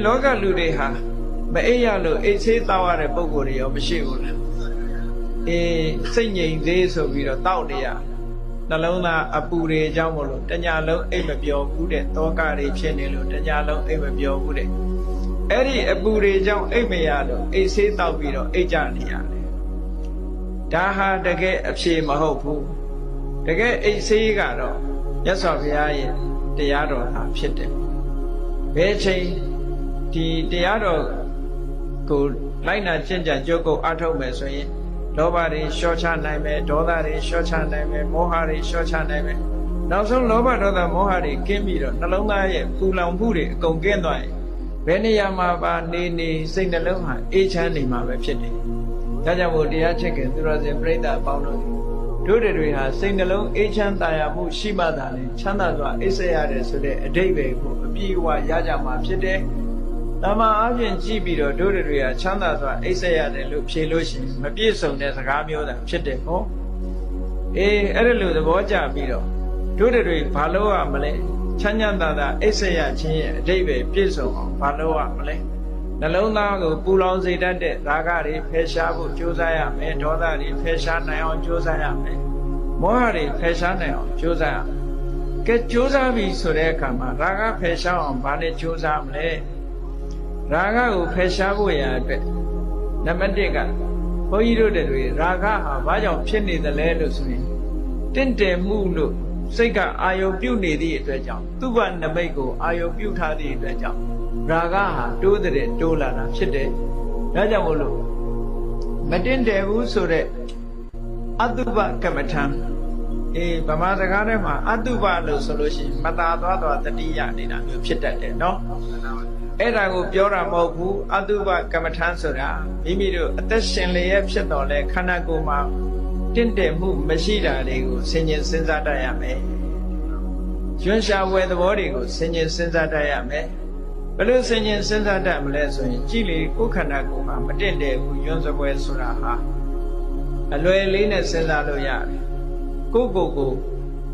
လောကလူတွေဟာမအိပ်ရလို့အိတ်ဆေးတောက်ရတဲ့ပုံကိုယ်တွေရောမရှိဘူးလားစိတ်ငြိမ်သေးဆိုပြီးတော့တောက်နေရနှလုံးသားအပူတွေအကြောင်းမလို့တညာလုံးအိတ်မပြောဘူးတဲ့တောကတွေဖြစ်နေလို့တညာလုံးအိတ်မပြောဘူးတဲ့အဲ့ဒီအပူတွေကြောင့်အိတ်မရလို့အိတ်ဆေးတောက်ပြီးတော့အိတ်ကြနေရတယ်ဒါဟာတကယ်အဖြေမဟုတ်ဘူးတကယ်အိတ်ဆေးကတော့မြတ်စွာဘုရားရဲ့တရားတော်ဟာဖြစ်တယ်ဘယ်ချိန်ဒီတရားတော်ကိုလိုက်နာကျင့်ကြံကြိုးကုပ်အားထုတ်မယ်ဆိုရင်လောဘတွေလျှော့ချနိုင်မယ်ဒေါသတွေလျှော့ချနိုင်မယ်မောဟတွေလျှော့ချနိုင်မယ်နောက်ဆုံးလောဘဒေါသမောဟတွေကင်းပြီးတော့နှလုံးသားရဲ့ပူလောင်မှုတွေအကုန်ကင်းသွားရင်ဘယ်နေရာမှာပါနေစိတ်နှလုံးဟာအေးချမ်းနေမှာပဲဖြစ်တယ်ဒါကြောင့်မို့တရားချစ်ခင်သူတော်စင်ပြိဿအပေါင်းတို့တို့တွေဟာစိတ်နှလုံးအေးချမ်းသာယာမှုရှိမှသာလေချမ်းသာစွာအိပ်ဆက်ရတယ်ဆိုတဲ့အဓိပ္ပာယ်ကိုအပြည့်အဝရကြမှာဖြစ်တယ်တမန်အားဖြင့်ကြည့်ပြီးတော့တို့တွေဟာချမ်းသာစွာအိပ်ဆက်ရတယ်လို့ဖြေလို့ရှိရင်မပြည့်စုံတဲ့စကားမျိုးသာဖြစ်တယ်ဟောအဲ့ဒါလိုသဘောကျပြီးတော့တို့တွေဘာလို့ရမလဲချမ်းချမ်းသာသာအိပ်ဆက်ရခြင်းရဲ့အဓိပ္ပာယ်ပြည့်စုံအောင်ဘာလို့ရမလဲနှလုံးသားကိုပူလောင်စေတတ်တဲ့ရာဂတွေဖယ်ရှားဖို့ကြိုးစားရမယ်ဒေါသတွေဖယ်ရှားနိုင်အောင်ကြိုးစားရမယ်မောဟတွေဖယ်ရှားနိုင်အောင်ကြိုးစားရမယ်ကဲကြိုးစားပြီဆိုတဲ့အခါမှာရာဂဖယ်ရှားအောင်ဘာနဲ့ကြိုးစားမလဲရာဂကိုဖယ်ရှားဖို့ရအတွက်နံပါတ်1ကဘုန်းကြီးတို့တွေရာဂဟာဘာကြောင့်ဖြစ်နေသလဲလို့ဆိုရင်တင့်တယ်မှုလို့စိတ်ကအာယုံပြုတ်နေသည့်အတွက်ကြောင့်သူ့ဘနမိတ်ကိုအာယုံပြုတ်ထားသည့်အတွက်ကြောင့်ရာဂဟာတိုးတဲ့တိုးလာတာဖြစ်တယ်ဒါကြောင့်မို့လို့မတင့်တယ်ဘူးဆိုတဲ့အတုပကမ္မထံဗမာစကားထဲမှာအတုပလို့ဆိုလို့ရှိရင်မသာသွားတတိယနေတာမျိုးဖြစ်တတ်တယ်နော်အဲ့ဒါကိုပြောတာမဟုတ်ဘူးအတုပကမ္မထံဆိုတာမိမိတို့အသက်ရှင်လျက်ဖြစ်တော်လဲခန္ဓာကိုယ်မှာတင့်တယ်မှုမရှိတာတွေကိုဆင်ញင်စဉ်းစားတတ်ရမယ်ကျွမ်းရှာဝယ်သဘောတွေကိုဆင်ញင်စဉ်းစားတတ်ရမယ်ဘယ်လိုဆင်ញင်စဉ်းစားတတ်မလဲဆိုရင်ကြည်လေကိုယ်ခန္ဓာကိုယ်မှာမတင့်တယ်ဘူးကျွမ်းစပွဲဆိုတာဟာအလွယ်လေးနဲ့စဉ်းစားလို့ရတယ်ကိုယ့်ကိုယ်ကို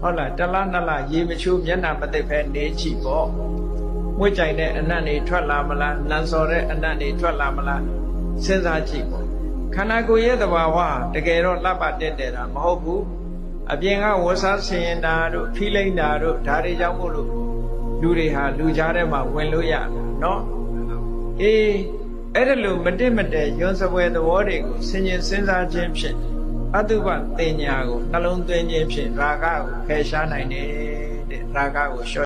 ဟုတ်လားတလားနှစ်လားရေမချိုးမျက်နှာမသိပဲနေကြည့်ပေါ့မွေးကြိုင်တဲ့အနတ်တွေထွက်လာမလားနန်းစော်တဲ့အနတ်တွေထွက်လာမလားစဉ်းစားကြည့်ပေါ့ခန္ဓာကိုယ်ရဲ့သဘာဝတကယ်တော့လှပတက်တယ်တာမဟုတ်ဘူးအပြင်ကဝတ်စားဆင်ရင်တာတို့ဖိလိမ့်တာတို့ဒါတွေကြောင့်မို့လို့လူတွေဟာလူကြားထဲမှာဝင်လို့ရတယ်နော်အဲ့ဒါလို့မတက်မတဲရွံစပွဲသဘောတွေကိုဆင်ញင်စဉ်းစားခြင်းဖြင့်အတုပတင်ညာကိုနှလုံးသွင်းခြင်းဖြင့်ရာဂကိုဖယ်ရှားနိုင်တယ်တဲ့ရာဂကိုလျှော့